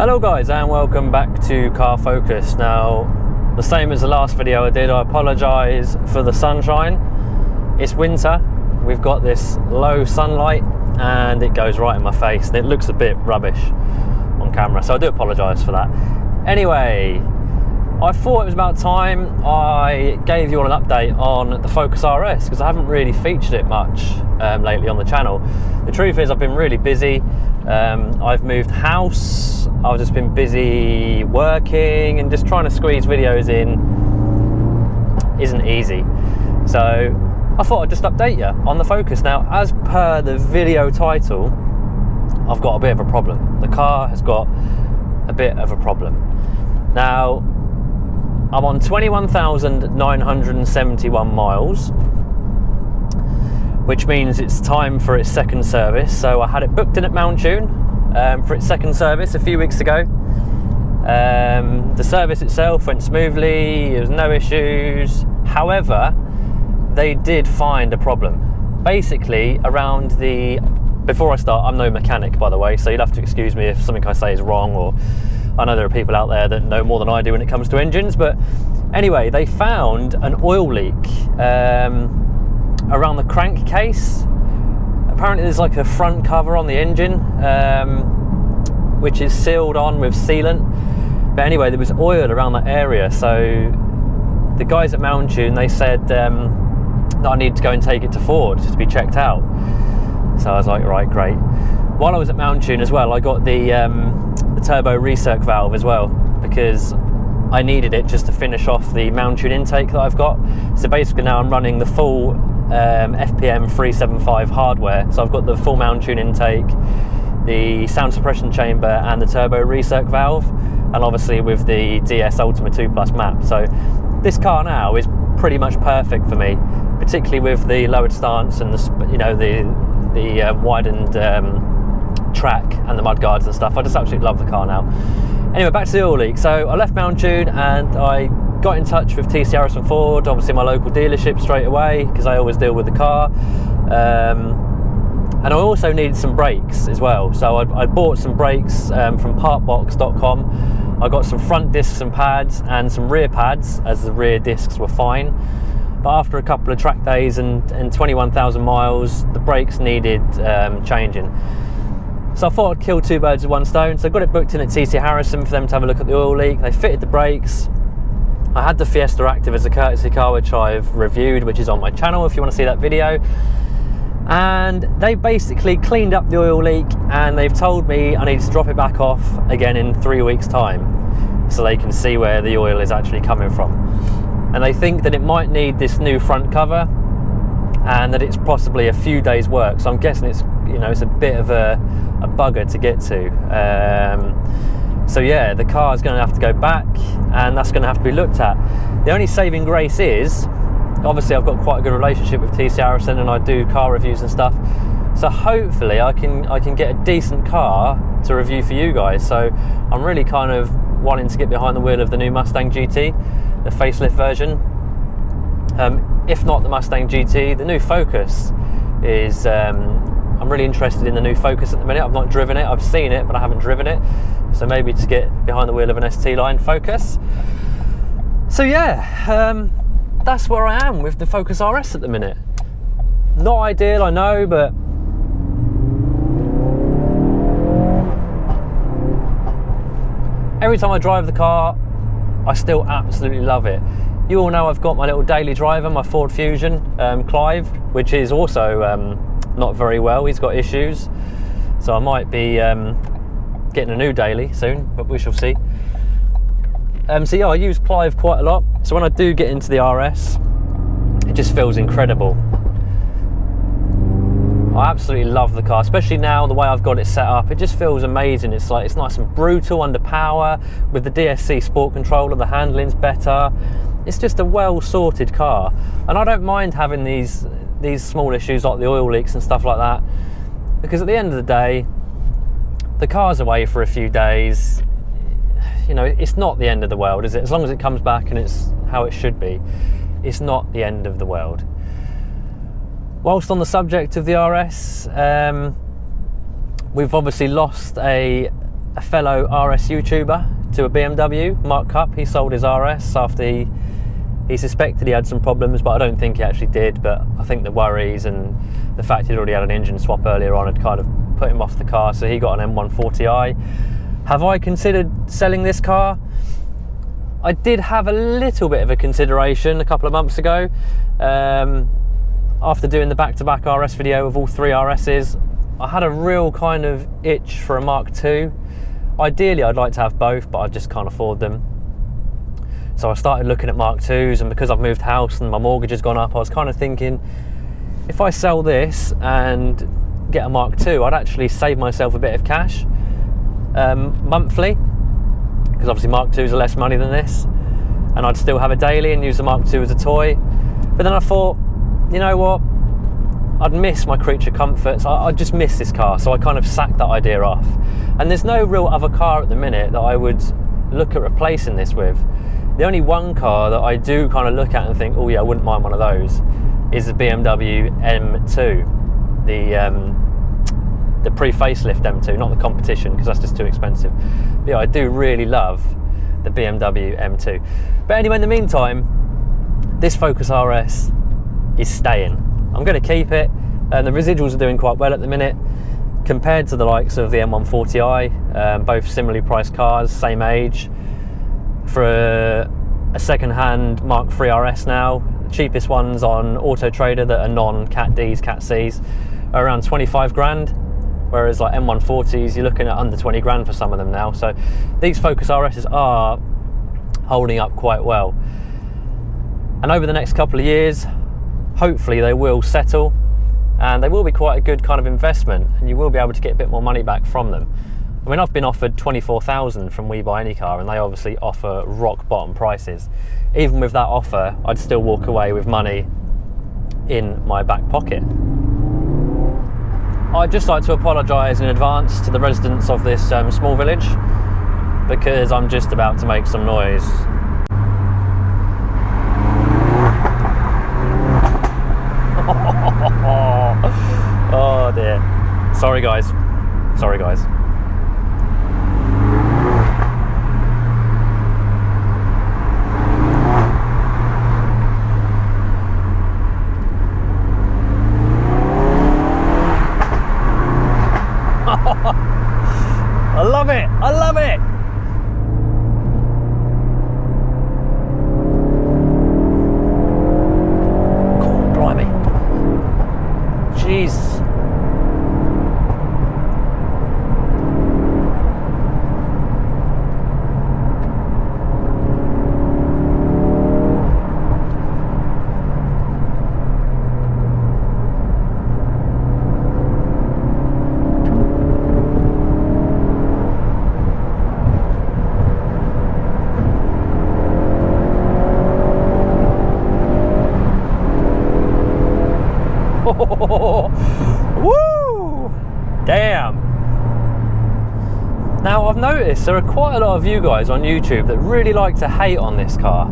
Hello guys, and welcome back to Car Focus. Now, the same as the last video I did, I apologise for the sunshine. It's winter, we've got this low sunlight and it goes right in my face and it looks a bit rubbish on camera, so I do apologise for that. Anyway, I thought it was about time I gave you all an update on the Focus RS because I haven't really featured it much lately on the channel. The truth is I've been really busy. I've moved house, I've just been busy working and just trying to squeeze videos in isn't easy. So I thought I'd just update you on the Focus. Now, as per the video title, I've got a bit of a problem. The car has got a bit of a problem. Now, I'm on 21,971 miles, which means it's time for its second service. So I had it booked in at Mountune for its second service a few weeks ago. The service itself went smoothly, there was no issues. However, they did find a problem. Basically, before I start, I'm no mechanic, by the way, so you'll have to excuse me if something I say is wrong, or I know there are people out there that know more than I do when it comes to engines. But anyway, they found an oil leak around the crankcase. Apparently there's like a front cover on the engine which is sealed on with sealant, but anyway, there was oil around that area. So the guys at Mountune, they said that I need to go and take it to Ford to be checked out. So I was like, right, great. While I was at Mountune as well, I got the turbo recirc valve as well, because I needed it just to finish off the Mountune intake that I've got. So basically now I'm running the full FPM 375 hardware. So I've got the full Mountune intake, the sound suppression chamber and the turbo recirc valve, and obviously with the DS Ultima 2 Plus map. So this car now is pretty much perfect for me, particularly with the lowered stance and the widened track and the mud guards and stuff. I just absolutely love the car now. Anyway, back to the oil leak. So I left Mountune and I got in touch with TC Harrison Ford, obviously my local dealership, straight away, because I always deal with the car. And I also needed some brakes as well. So I bought some brakes from partbox.com. I got some front discs and pads and some rear pads, as the rear discs were fine. But after a couple of track days and 21,000 miles, the brakes needed changing. So I thought I'd kill two birds with one stone. So I got it booked in at TC Harrison for them to have a look at the oil leak. They fitted the brakes. I had the Fiesta Active as a courtesy car, which I've reviewed, which is on my channel if you want to see that video. And they basically cleaned up the oil leak, and they've told me I need to drop it back off again in 3 weeks' time, so they can see where the oil is actually coming from. And they think that it might need this new front cover, and that it's possibly a few days' work. So I'm guessing it's a bit of a bugger to get to. So yeah, the car is going to have to go back, and that's going to have to be looked at. The only saving grace is, obviously I've got quite a good relationship with TC Harrison and I do car reviews and stuff. So hopefully I can get a decent car to review for you guys. So I'm really kind of wanting to get behind the wheel of the new Mustang GT, the facelift version. If not the Mustang GT, the new Focus is, I'm really interested in the new Focus at the minute. I've not driven it, I've seen it, but I haven't driven it. So maybe to get behind the wheel of an ST line Focus. So yeah, that's where I am with the Focus RS at the minute. Not ideal, I know, but every time I drive the car, I still absolutely love it. You all know I've got my little daily driver, my Ford Fusion, Clive, which is also not very well. He's got issues, so I might be getting a new daily soon, but we shall see. So yeah, I use Clive quite a lot, so when I do get into the RS, it just feels incredible. I absolutely love the car, especially now the way I've got it set up. It just feels amazing. It's nice and brutal under power with the DSC Sport controller. The handling's better. It's just a well sorted car, and I don't mind having these small issues like the oil leaks and stuff like that, because at the end of the day, the car's away for a few days. It's not the end of the world, is it? As long as it comes back and it's how it should be, it's not the end of the world. Whilst on the subject of the RS, we've obviously lost a a fellow RS YouTuber to a BMW, Mark Cupp. He sold his RS after he suspected he had some problems, but I don't think he actually did. But I think the worries and the fact he'd already had an engine swap earlier on had kind of put him off the car, so he got an M140i. Have I considered selling this car? I did have a little bit of a consideration a couple of months ago. After doing the back-to-back RS video of all 3 RSs, I had a real kind of itch for a Mark II. Ideally, I'd like to have both, but I just can't afford them. So I started looking at Mark IIs, and because I've moved house and my mortgage has gone up, I was kind of thinking, if I sell this and get a Mark II, I'd actually save myself a bit of cash monthly, because obviously Mark IIs are less money than this, and I'd still have a daily and use the Mark II as a toy. But then I thought, you know what, I'd miss my creature comforts, I'd just miss this car, so I kind of sacked that idea off. And there's no real other car at the minute that I would look at replacing this with. The only one car that I do kind of look at and think, oh yeah, I wouldn't mind one of those, is the BMW M2, the pre-facelift M2, not the competition, because that's just too expensive. But yeah, I do really love the BMW M2. But anyway, in the meantime, this Focus RS is staying. I'm going to keep it, and the residuals are doing quite well at the minute compared to the likes of the M140i, both similarly priced cars, same age. For a second-hand Mark III RS now, the cheapest ones on Auto Trader that are non-Cat Ds, Cat Cs are around 25 grand, whereas like M140s, you're looking at under 20 grand for some of them now. So these Focus RSs are holding up quite well. And over the next couple of years, hopefully they will settle, and they will be quite a good kind of investment, and you will be able to get a bit more money back from them. I mean, I've been offered 24,000 from We Buy Any Car, and they obviously offer rock bottom prices. Even with that offer, I'd still walk away with money in my back pocket. I'd just like to apologise in advance to the residents of this small village, because I'm just about to make some noise. Oh dear. Sorry guys. Sorry guys. I love it! I love it! God, blimey. Jeez. Woo! Damn. Now I've noticed there are quite a lot of you guys on YouTube that really like to hate on this car.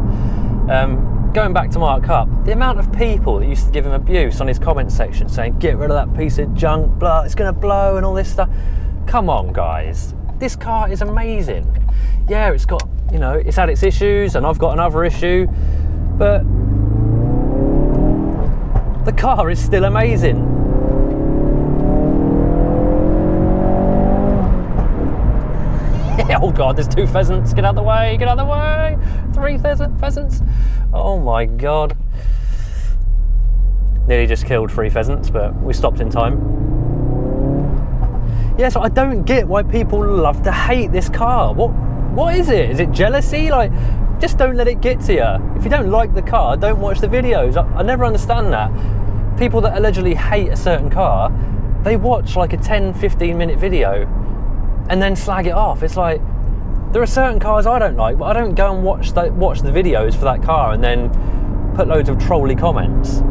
Going back to Mark Cupp, the amount of people that used to give him abuse on his comment section saying get rid of that piece of junk, blah, it's gonna blow and all this stuff. Come on guys, this car is amazing. Yeah, it's got, you know, it's had its issues and I've got another issue, but the car is still amazing. Oh god, there's 2 pheasants, get out of the way, get out of the way. 3 pheasants. Oh my god. Nearly just killed 3 pheasants, but we stopped in time. Yeah, so I don't get why people love to hate this car. What is it? Is it jealousy? Like, just don't let it get to you. If you don't like the car, don't watch the videos. I never understand that. People that allegedly hate a certain car, they watch like a 10-15 minute video and then slag it off. It's like, there are certain cars I don't like, but I don't go and watch the videos for that car and then put loads of trolly comments.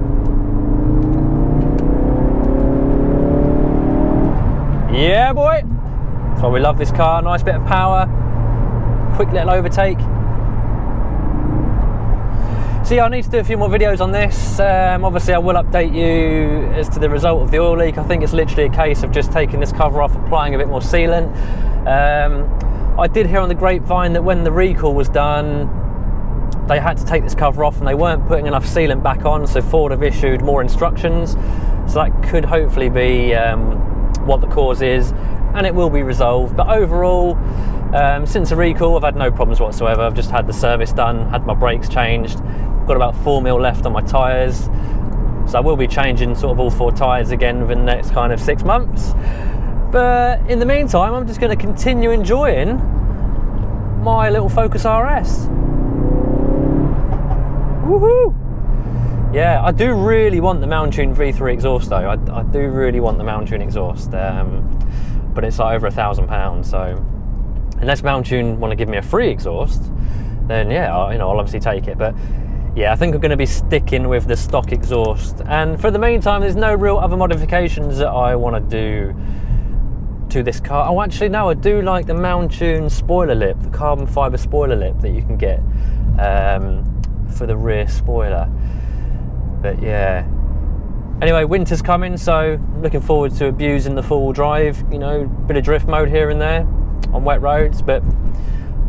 Yeah boy, that's why we love this car. Nice bit of power, quick little overtake. So yeah, I need to do a few more videos on this. Obviously I will update you as to the result of the oil leak. I think it's literally a case of just taking this cover off, applying a bit more sealant. I did hear on the grapevine that when the recall was done, they had to take this cover off and they weren't putting enough sealant back on, so Ford have issued more instructions. So that could hopefully be what the cause is, and it will be resolved. But overall, since the recall, I've had no problems whatsoever. I've just had the service done, had my brakes changed, got about 4 mil left on my tyres. So I will be changing sort of all 4 tyres again within the next kind of 6 months. But in the meantime, I'm just going to continue enjoying my little Focus RS. Woohoo! Yeah, I do really want the Mountune V3 exhaust though. I do really want the Mountune exhaust, but it's like over £1,000. So unless Mountune want to give me a free exhaust, then yeah, I'll obviously take it. But yeah, I think I'm going to be sticking with the stock exhaust. And for the meantime, there's no real other modifications that I want to do to this car. Oh, actually, no, I do like the Mountune spoiler lip, the carbon fibre spoiler lip that you can get for the rear spoiler. But yeah, anyway, winter's coming, so looking forward to abusing the four-wheel drive, bit of drift mode here and there on wet roads. But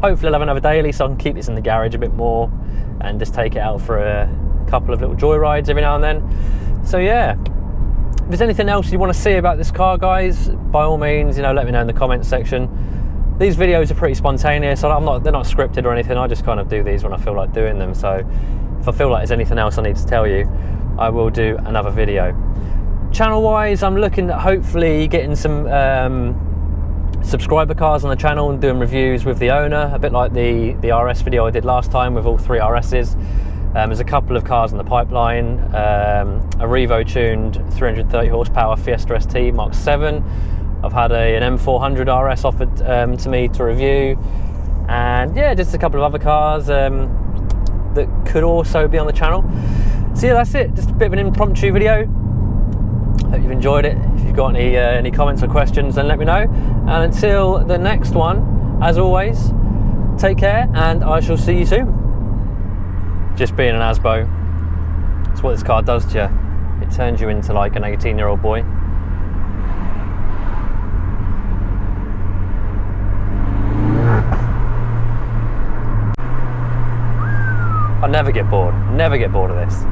hopefully I'll have another daily so I can keep this in the garage a bit more and just take it out for a couple of little joyrides every now and then. So yeah, if there's anything else you want to see about this car, guys, by all means, let me know in the comments section. These videos are pretty spontaneous. They're not scripted or anything. I just kind of do these when I feel like doing them. So if I feel like there's anything else I need to tell you, I will do another video. Channel wise, I'm looking at hopefully getting some subscriber cars on the channel and doing reviews with the owner, a bit like the RS video I did last time with all 3 RSs. There's a couple of cars in the pipeline, a Revo tuned 330 horsepower Fiesta ST Mark 7. I've had an M400 RS offered to me to review, and yeah, just a couple of other cars that could also be on the channel. So yeah, that's it, just a bit of an impromptu video. Hope you've enjoyed it. If you've got any comments or questions, then let me know. And until the next one, as always, take care and I shall see you soon. Just being an ASBO, that's what this car does to you. It turns you into like an 18-year-old boy. I never get bored of this.